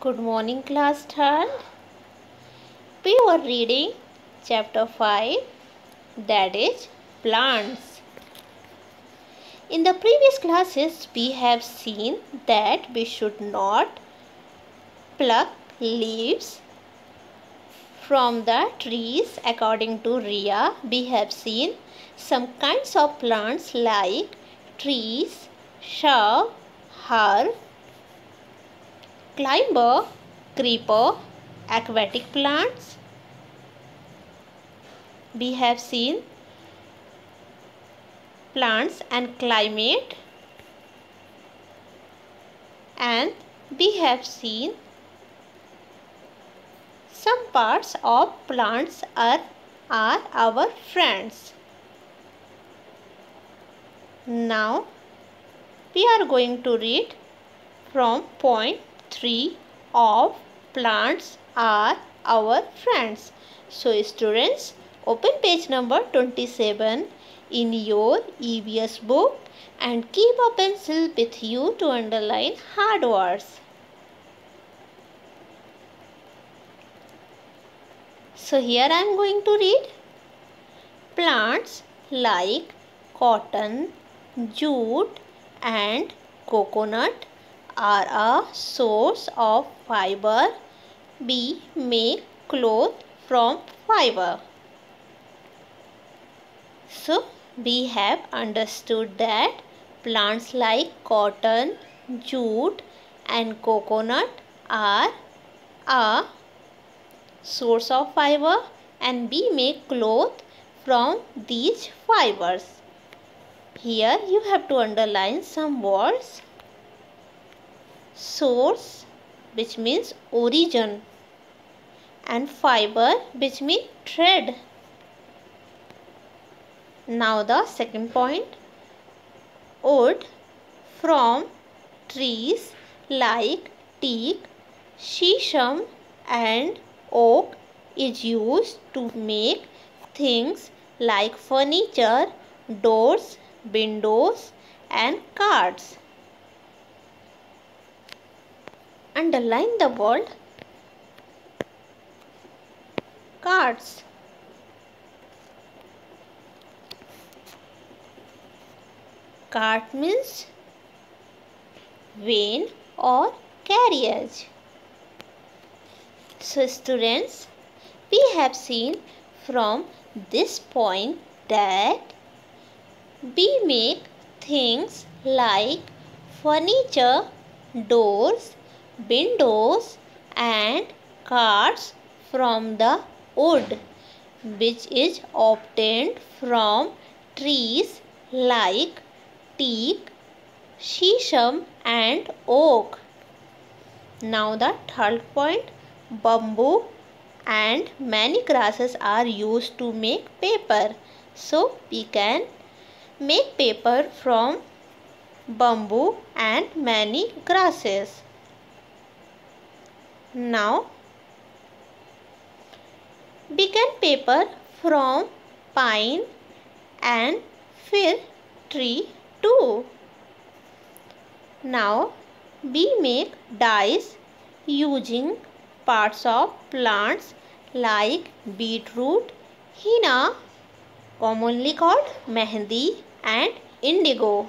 Good morning, class third. We were reading chapter 5, that is plants. In the previous classes, we have seen that we should not pluck leaves from the trees. According to Ria, we have seen some kinds of plants like trees, shrub, herb, climber, creeper, aquatic plants. We have seen plants and climate, and we have seen some parts of plants are our friends. Now we are going to read from point 3 of plants are our friends. So students, open page number 27 in your EVS book and keep a pencil with you to underline hard words. So here I am going to read. Plants like cotton, jute and coconut are a source of fiber. We make cloth from fiber. So we have understood that plants like cotton, jute and coconut are a source of fiber and we make cloth from these fibers. Here you have to underline some words. Source, which means origin, and fiber, which means thread. Now the second point. Wood from trees like teak, shisham and oak is used to make things like furniture, doors, windows and cards. Underline the word cards. Cart means van or carriage. So students, we have seen from this point that we make things like furniture, doors, windows and cards from the wood which is obtained from trees like teak, shisham and oak. Now the third point. Bamboo and many grasses are used to make paper. So we can make paper from bamboo and many grasses. Now we can paper from pine and fir tree too. Now we make dyes using parts of plants like beetroot, henna, commonly called mehndi and indigo.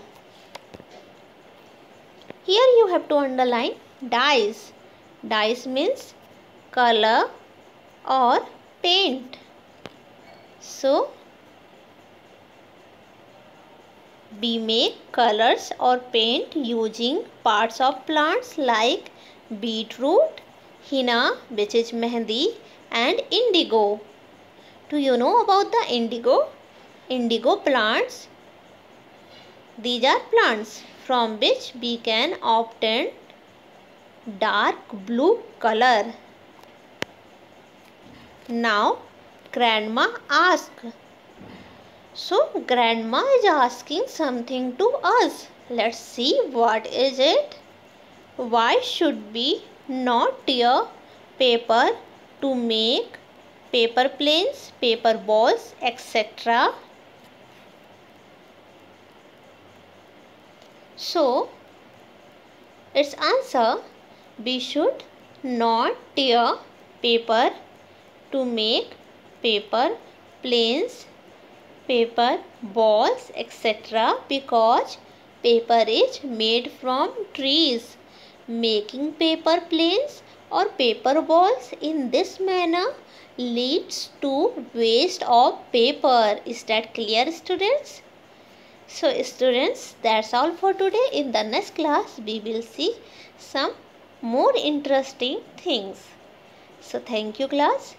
Here you have to underline dyes. Dyes means color or paint. So we make colors or paint using parts of plants like beetroot, henna, which is mehndi, and indigo. Do you know about the indigo? Indigo plants. These are plants from which we can obtain dark blue color. Now grandma asked. So grandma is asking something to us. Let's see what is it. Why should we not tear paper to make paper planes, paper balls, etc.? So its answer, we should not tear paper to make paper planes, paper balls, etc. because paper is made from trees. Making paper planes or paper balls in this manner leads to waste of paper. Is that clear, students? So students, that's all for today. In the next class we will see some more interesting things. So thank you class.